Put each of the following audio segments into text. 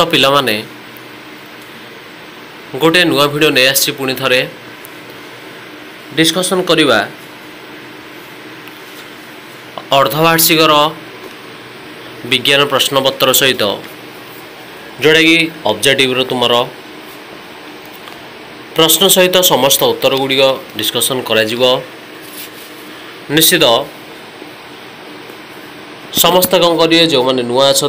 तो पिला माने गोटे नुआ वीडियो नहीं आसी पुणी थरे डिस्कशन करिबा अर्धवार्षिकर विज्ञान प्रश्नपत्र सहित जोड़ा कि ऑब्जेक्टिव तुमर प्रश्न सहित समस्त उत्तर गुड़िक डिस्कशन करा निश्चित समस्त कौन करिए जो मैंने नुआ अच्छा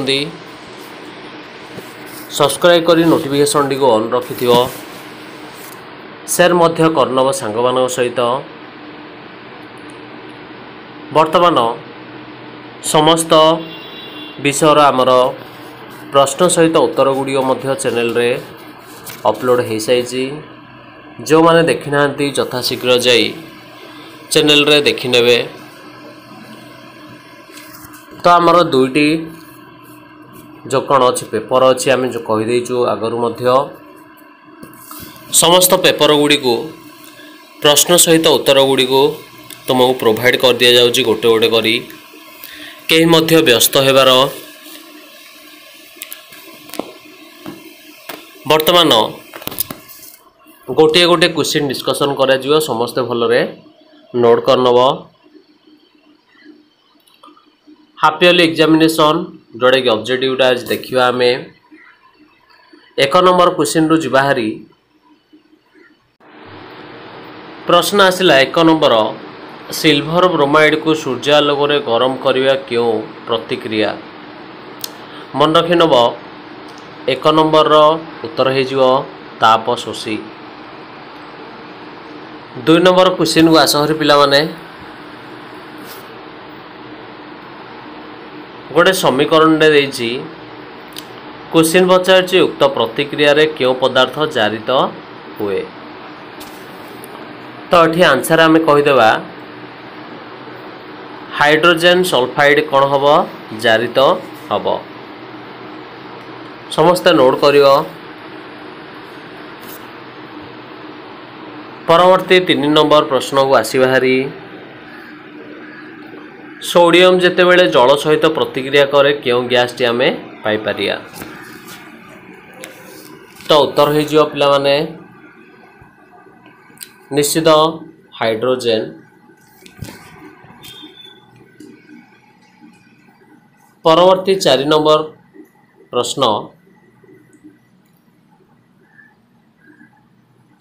सब्सक्राइब करी नोटिफिकेशन टी को ऑन रखि शेयर मध्य करनव सांग मान सहित वर्तमान समस्त विषय आमर प्रश्न सहित उत्तर गुड़िक चैनल रे अपलोड हो सारी जो माने देखि ना यथाशीघ्र जाई चैनल रे देखि नेबे। तो आमर दुईटी जो कौन अच्छी पेपर अच्छी आम जो कहीदेचु आगरू मध्य समस्त पेपर गुड़ी को प्रश्न सहित उत्तर गुड़ी को तुमको प्रोवाइड कर दि जाऊँगी गोटे गोटे करी कहीं मध्य व्यस्त होबार वर्तमान गोटे गोटे क्वेश्चन डिस्कशन करा समस्ते भलरे नोट करनब। हाफ इयरली एग्जामिनेशन जोड़ा कि ऑब्जेक्टिव आज देखा आम एक नंबर क्वेश्चन रु जीवाहारी प्रश्न आसला एक नंबर सिल्वर ब्रोमाइड को सूर्यालोक गरम करने क्यों प्रतिक्रिया मन रखी नब। एक नंबर उत्तर हो ताप शोषी। दुई नंबर क्वेश्चन को आसहरी पिला माने गोटे समीकरण देछि क्वेश्चन पचार उक्त प्रतिक्रिया रे क्यों पदार्थ जारित हुए। तो ये आंसर आम कहीदेवा हाइड्रोजन सल्फाइड कौन हम जारित हम समस्ते नोट कर। परवर्ती 3 नंबर प्रश्न को आसी बाहरी सोडियम जेतेबेले जल सहित प्रतिक्रिया करे क्यों गैस टी आमे पाई पारिया। तो उत्तर हो पिला माने निश्चित हाइड्रोजन। परवर्ती 4 नंबर प्रश्न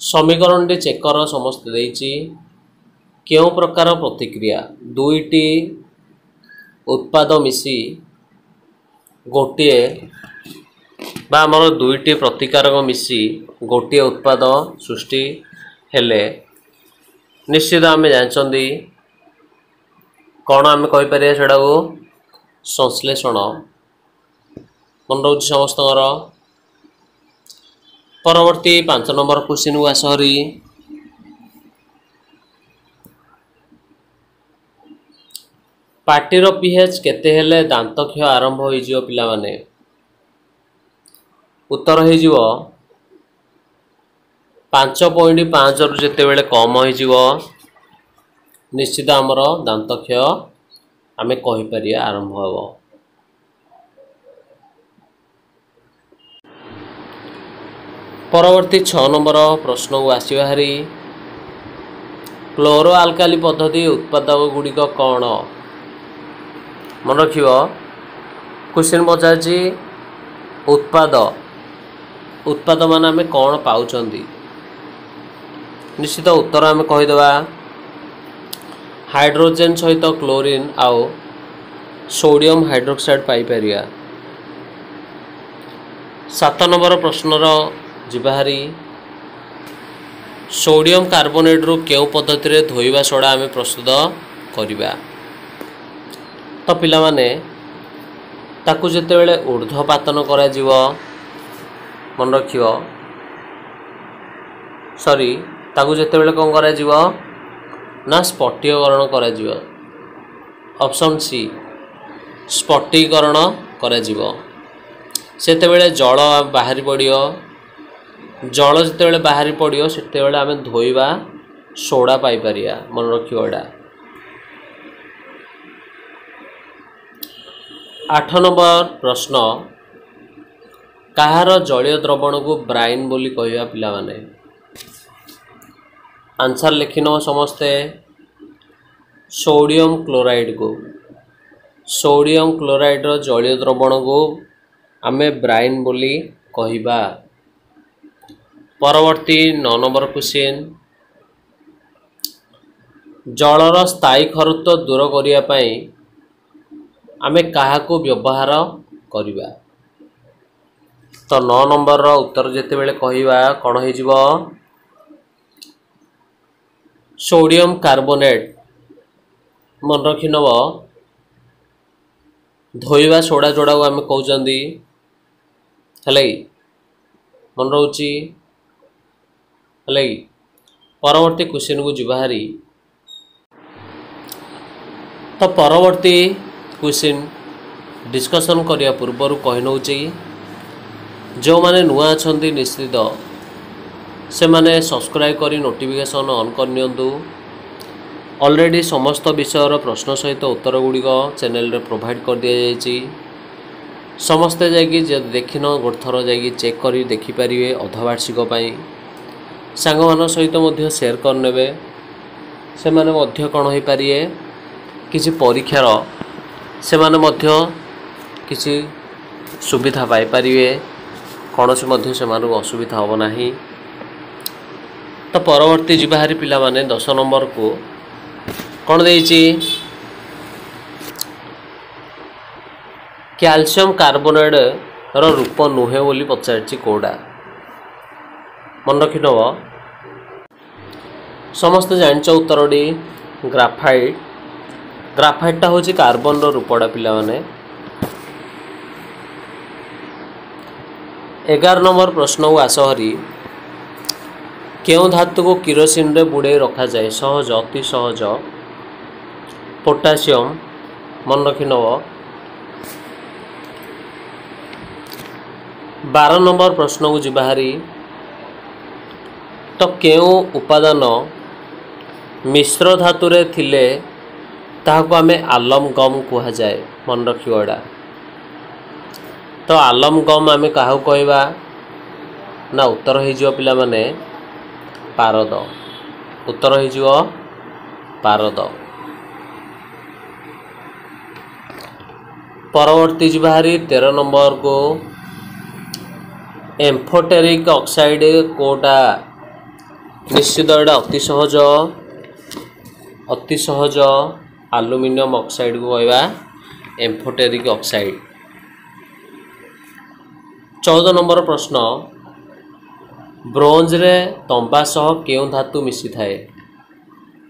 समीकरण टी चेक कर समस्त देछि क्यों प्रकार प्रतिक्रिया दुईटी उत्पाद मिसी गोटे आमर दुईटी प्रतिकारक मिसी गोटे उत्पाद सृष्टि हेले निश्चित आम जानते कौन आम कहीपर सेटा को संश्लेषण मन रोच समस्त। परवर्ती 5 नंबर क्वेश्चन को आसहरी पार्टीर पीएच केते हेले दांत क्षय आरंभ हो पिला माने। उत्तर हो 5.5 रु जेतेबेले कम हो निश्चित आमर दांत क्षय आमे कहि परिया आरंभ हो। परवर्ती 6 नंबर प्रश्न को आसी बाहरी क्लोरो आल्काली पद्धति उत्पादक गुड़िक कौन मन रख। क्वेश्चन पचार उत्पाद उत्पाद मान आम कौन पाँच निश्चित उत्तर आम कहीदेवा हाइड्रोजन सहित क्लोरीन आउ सोडियम हाइड्रोक्साइड पाई पारिया। 7 नंबर प्रश्नर जीवाहारी सोडियम कार्बोनेट रु क्यों पद्धति रे धोइबा सोडा आम प्रस्तुत करिबा। तो पिला माने ताकू जेतेबेले ऊर्ध्वपातन करा जीवो मन रखियो सॉरी ताकू जेतेबेले कौन करा जीवो ना स्फटिकीकरण करा जीवो। ऑप्शन सी स्फटिकीकरण करा जीवो। सेतेबेले जल बाहरी पड़ियो जल जितेबेले बाहरी पड़ियो सेतेबेले आमे धोइबा सोडा पाई पारिया मन रखियो एडा। 8 नंबर प्रश्न କାହାର ଜଳୀୟ ଦ୍ରବଣକୁ ବ୍ରାଇନ୍ ବୋଲି କହିବା ପିଲାମାନେ? आंसर लिखिन समस्ते सोडियम क्लोराइड को। सोडियम क्लोराइड रो जलीय द्रवण को आमे ब्राइन बोली कहिबा। परवर्ती 9 नंबर क्वेश्चन, जलर स्थायी खरुत्व दूर करिया पई आमे काहाको व्यवहार करिबा? तो 9 नंबर रो उत्तर जेते बेले कहिबा कोन हे जिवो? Sodium carbonate. मन रखि नब धोइबा सोडा जोड़ा को आमे कहउचंदी हलै, मन रहउची हलै। परवर्ती क्वेश्चन को जिबाहारी। तो परवर्ती क्वेश्चन डिस्कशन करिया पूर्वर कहि नउची जो माने नुआ अछंती निश्चित से माने सब्सक्राइब करी नोटिफिकेशन ऑन कर नियंतु। ऑलरेडी समस्त विषयर प्रश्न सहित उत्तर गुड़िक चैनल रे प्रोवाइड कर दिया जायछि। समस्ते जाकि देखिन गोथर जाकि चेक करी देखि परिवे अर्धवार्षिक पई सांग मान सहित मध्य शेयर करनेबे। से माने मध्य कोन होई परिए किछि परीक्षार से माने मध्य किछि सुविधा पाई परिवे, कौनसी मध्य से मानू असुविधा होब नाही। तो परवर्ती जिबाहारी पिला माने 10 नंबर को कौन देइछि? कैल्शियम कार्बोनेट रो रूप नुहे बोली पचारछि कोडा? मन रखि नब समस्त जानिच उत्तरडी ग्राफाइट। ग्राफाइटा होछि कार्बन रो रूपडा पिला माने। 11 नंबर प्रश्न को आस हरी। क्यों धातु को किरोसिन रे बुड़े रखा जाए? सहज, अति सहज। पोटासियम। मन रखि नब। 12 नंबर प्रश्न को जिबाहारी। तो क्यों उपादान मिश्र धातु रे थिले ताहाको आमे आलम गम कुहा जाए? मन रखियो एडा। तो आलम गम आमे काहू कहबा ना? उत्तर हे जिवो पिला माने पारद। उत्तर हे जिवो पारद। परवर्ती जिबाहारी 13 नंबर को एम्फोटेरिक ऑक्साइड कोटा? निश्चित एडा अति सहज, अति सहज। एल्युमिनियम ऑक्साइड को कहबा एम्फोटेरिक ऑक्साइड। 14 नंबर प्रश्न, ब्रोंज रे तंबा सह केउ धातु मिसी थाए?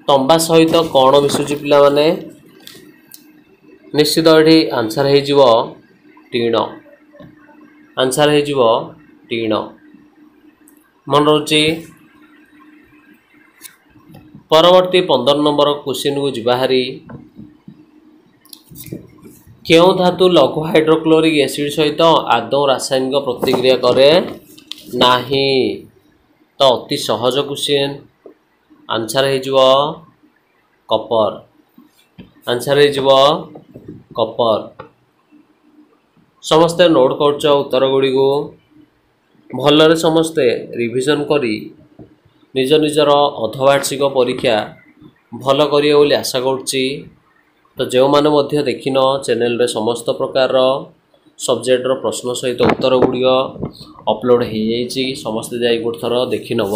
तंबा सहित कौन मिसुची पिला माने? निश्चित एठी आंसर हे जिवो टीण। आंसर हे जिवो टीण। मन रहउची। परवर्ती 15 नंबर क्वेश्चन को जिबाहारी। क्यों धातु लघु हाइड्रोक्लोरिक एसिड सहित आदौ रासायनिक प्रतिक्रिया करे नाही? तो अति सहज क्वेश्चन। आंसर हे जिवो कपर। आंसर हे जिवो कपर। समस्ते नोट करछ उत्तर गुडी को भलरे समस्ते रिविजन करी निज निजर अर्धवार्षिक परीक्षा भल करिए बोली आशा करछि। तो जो माने मध्य देखिन चैनल रे समस्त प्रकार सब्जेक्ट रो प्रश्न सहित उत्तर गुडी अपलोड हो जाइछि। समस्ते जाई गोट थर देखि नब।